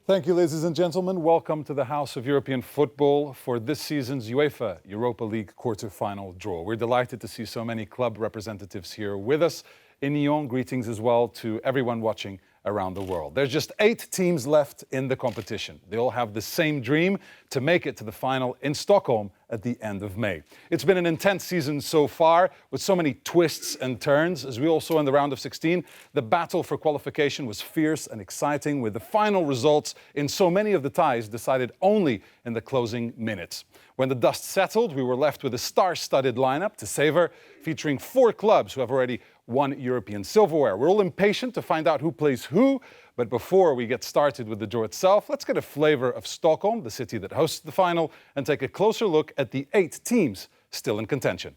Thank you, ladies and gentlemen. Welcome to the House of European Football for this season's UEFA Europa League quarter-final draw. We're delighted to see so many club representatives here with us in Nyon. Greetings as well to everyone watching around the world. There's just 8 teams left in the competition. They all have the same dream to make it to the final in Stockholm at the end of May. It's been an intense season so far with so many twists and turns. As we all saw in the round of 16, the battle for qualification was fierce and exciting, with the final results in so many of the ties decided only in the closing minutes. When the dust settled, we were left with a star-studded lineup to savor, featuring 4 clubs who have already won European silverware. We're all impatient to find out who plays who, but before we get started with the draw itself, let's get a flavor of Stockholm, the city that hosts the final, and take a closer look at the 8 teams still in contention.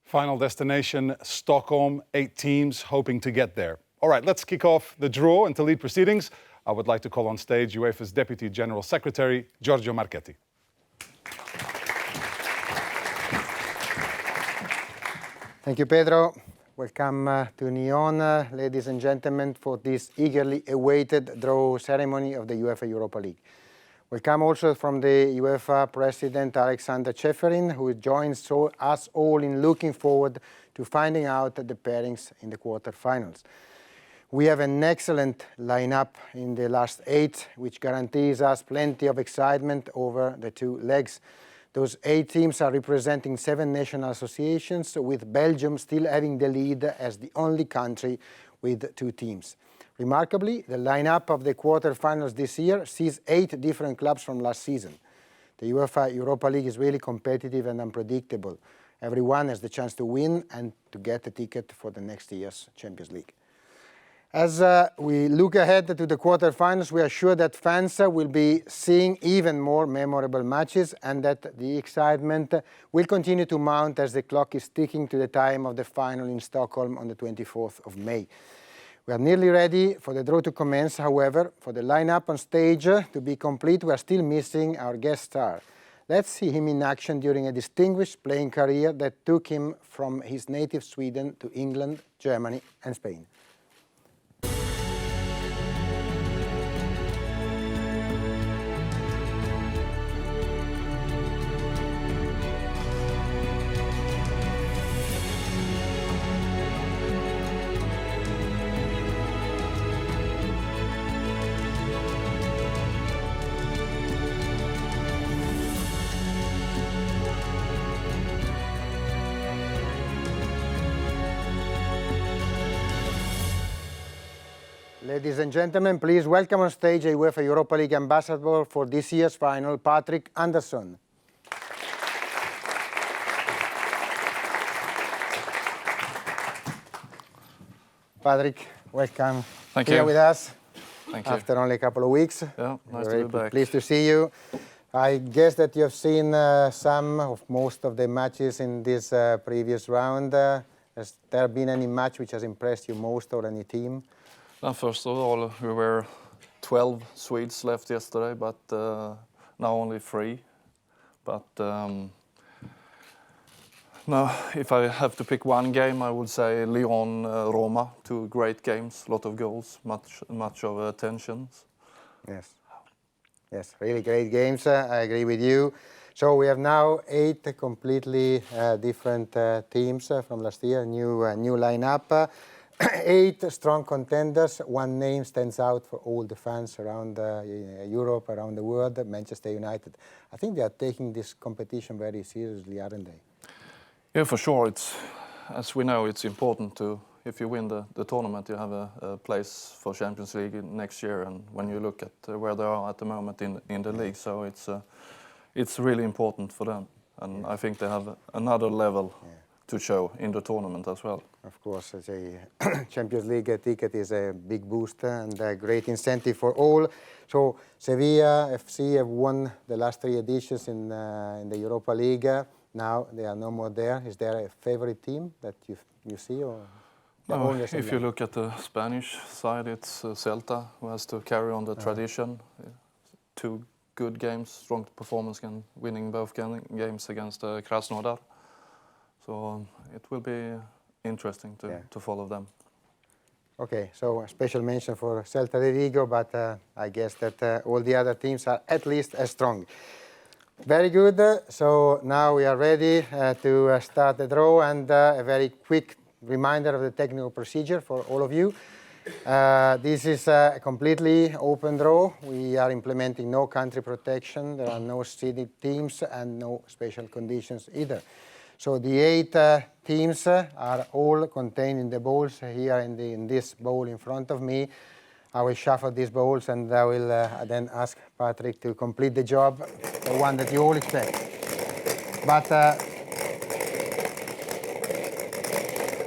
Final destination, Stockholm, 8 teams hoping to get there. All right, let's kick off the draw, and to lead proceedings, I would like to call on stage UEFA's Deputy General Secretary, Giorgio Marchetti. Thank you, Pedro. Welcome to Nyon, ladies and gentlemen, for this eagerly awaited draw ceremony of the UEFA Europa League. Welcome also from the UEFA President Alexander Ceferin, who joins us all in looking forward to finding out the pairings in the quarter-finals. We have an excellent lineup in the last 8, which guarantees us plenty of excitement over the 2 legs. Those 8 teams are representing 7 national associations, with Belgium still having the lead as the only country with 2 teams. Remarkably, the lineup of the quarter-finals this year sees 8 different clubs from last season. The UEFA Europa League is really competitive and unpredictable. Everyone has the chance to win and to get a ticket for the next year's Champions League. As we look ahead to the quarter-finals, we are sure that fans will be seeing even more memorable matches and that the excitement will continue to mount as the clock is ticking to the time of the final in Stockholm on the 24th of May. We are nearly ready for the draw to commence. However, for the lineup on stage to be complete, we are still missing our guest star. Let's see him in action during a distinguished playing career that took him from his native Sweden to England, Germany and Spain. Ladies and gentlemen, please welcome on stage a UEFA Europa League ambassador for this year's final, Patrick Andersson. Patrick, welcome. Thank you. Here with us. Thank you. After only a couple of weeks. Yeah, nice Very to be back. pleased to see you. I guess that you have seen some of most of the matches in this previous round. Has there been any match which has impressed you most or any team? First of all, we were 12 Swedes left yesterday, but now only 3. But now, if I have to pick one game, I would say Lyon-Roma. 2 great games, lot of goals, much of attention. Yes, really great games. I agree with you. So we have now 8 completely different teams from last year, new lineup. 8 strong contenders. One name stands out for all the fans around Europe, around the world, Manchester United. I think they are taking this competition very seriously, aren't they? Yeah, for sure. It's, as we know, it's important to, if you win the tournament, you have a place for Champions League next year. And when you look at where they are at the moment in the league, so it's really important for them. And I think they have another level to show in the tournament as well. Of course, as a Champions League ticket is a big boost and a great incentive for all. So Sevilla FC have won the last 3 editions in the Europa League. Now they are no more there. Is there a favorite team that you see? Or no, if you look at the Spanish side, it's Celta who has to carry on the tradition. 2 good games, strong performance, and winning both games against Krasnodar. So it will be interesting to follow them. Okay, so a special mention for Celta de Vigo, but I guess that all the other teams are at least as strong. Very good. So now we are ready to start the draw, and a very quick reminder of the technical procedure for all of you. This is a completely open draw. We are implementing no country protection. There are no seeded teams and no special conditions either. So the 8 teams are all contained in the bowls here in this bowl in front of me. I will shuffle these bowls and I will then ask Patrick to complete the job, the one that you all expect. But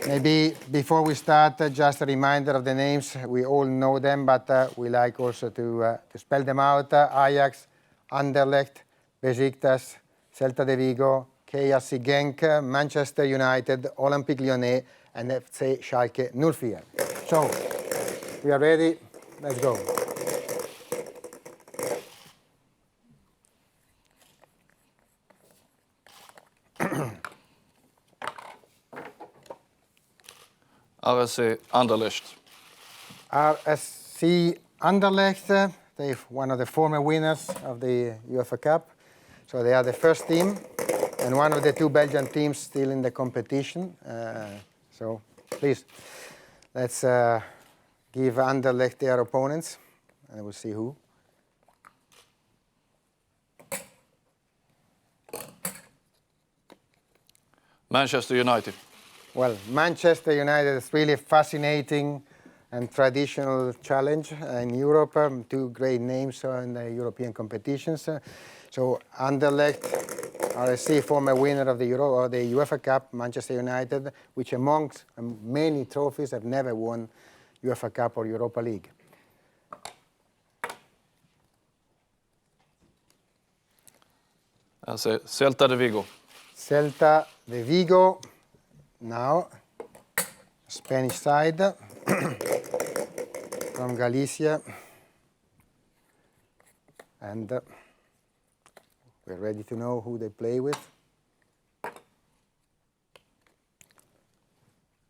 maybe before we start, just a reminder of the names. We all know them, but we like also to spell them out. Ajax, Anderlecht, Besiktas, Celta de Vigo, KRC Genk, Manchester United, Olympique Lyonnais, and FC Schalke 04. So, we are ready. Let's go. RSC Anderlecht. RSC Anderlecht, they're one of the former winners of the UEFA Cup. So they are the first team and one of the two Belgian teams still in the competition. So please, let's give Anderlecht their opponents and we'll see who. Manchester United. Well, Manchester United is really fascinating and traditional challenge in Europe. Two great names in the European competitions. So Anderlecht, RSC, former winner of the UEFA Cup, Manchester United, which amongst many trophies have never won UEFA Cup or Europa League. I say Celta de Vigo. Celta de Vigo, now Spanish side from Galicia, and we're ready to know who they play with.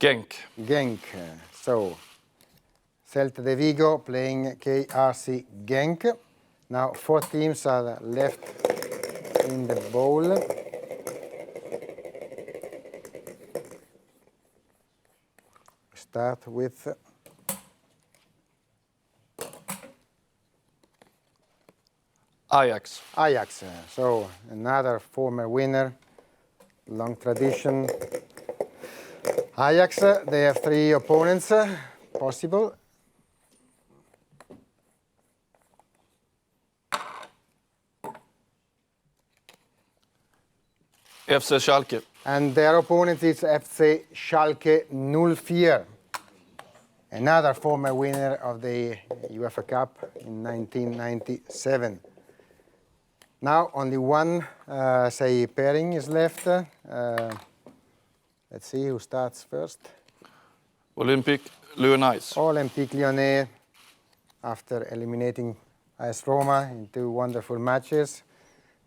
Genk. Genk, so Celta de Vigo playing KRC Genk. Now 4 teams are left in the bowl. Start with Ajax. Ajax, so another former winner, long tradition. Ajax, they have 3 opponents possible. FC Schalke. And their opponent is FC Schalke 04. Another former winner of the UEFA Cup in 1997. Now only one, pairing is left. Let's see who starts first. Olympique Lyonnais. Olympique Lyonnais, after eliminating AS Roma in 2 wonderful matches.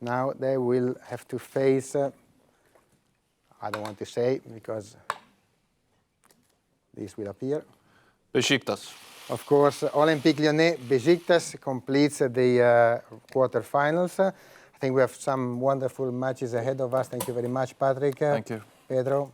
Now they will have to face, I don't want to say because this will appear. Besiktas. Of course, Olympique Lyonnais, Besiktas completes the quarterfinals. I think we have some wonderful matches ahead of us. Thank you very much, Patrick. Thank you. Pedro,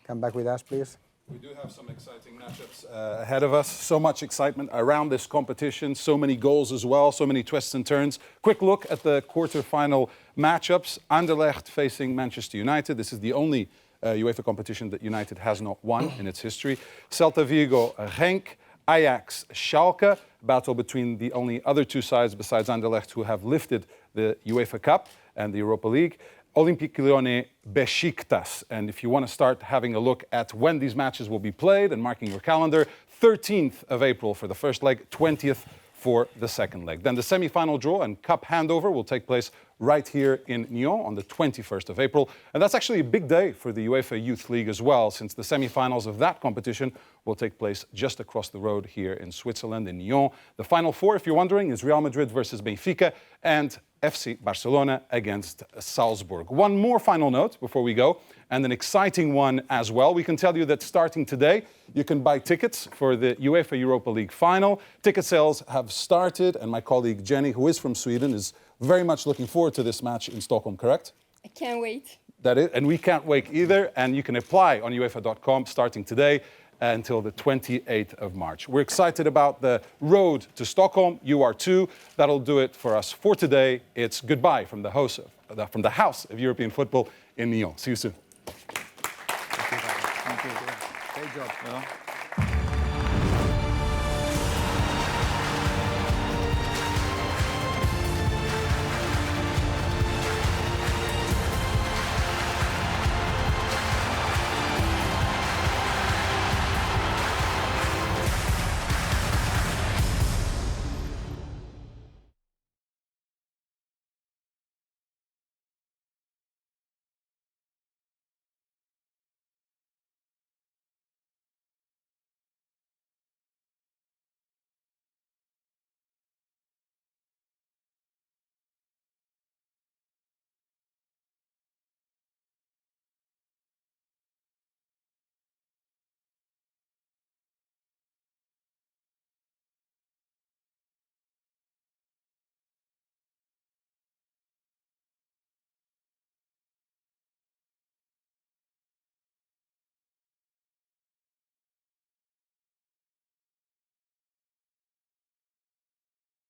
come back with us, please. We do have some exciting matchups ahead of us. So much excitement around this competition. So many goals as well. So many twists and turns. Quick look at the quarterfinal matchups. Anderlecht facing Manchester United. This is the only UEFA competition that United has not won in its history. Celta Vigo, Genk. Ajax, Schalke. Battle between the only other 2 sides besides Anderlecht who have lifted the UEFA Cup and the Europa League. Olympique Lyonnais, Besiktas. And if you want to start having a look at when these matches will be played and marking your calendar, 13th of April for the first leg, 20th for the second leg. Then the semi-final draw and cup handover will take place right here in Nyon on the 21st of April. And that's actually a big day for the UEFA Youth League as well, since the semi-finals of that competition will take place just across the road here in Switzerland, in Nyon. The final 4, if you're wondering, is Real Madrid versus Benfica and FC Barcelona against Salzburg. One more final note before we go, and an exciting one as well. We can tell you that starting today, you can buy tickets for the UEFA Europa League final. Ticket sales have started, and my colleague Jenny, who is from Sweden, is very much looking forward to this match in Stockholm, correct? I can't wait. That is, and we can't wait either, and you can apply on UEFA.com starting today until the 28th of March. We're excited about the road to Stockholm. You are too. That'll do it for us for today. It's goodbye from the House of European Football in Nyon. See you soon. Thank you. Great job.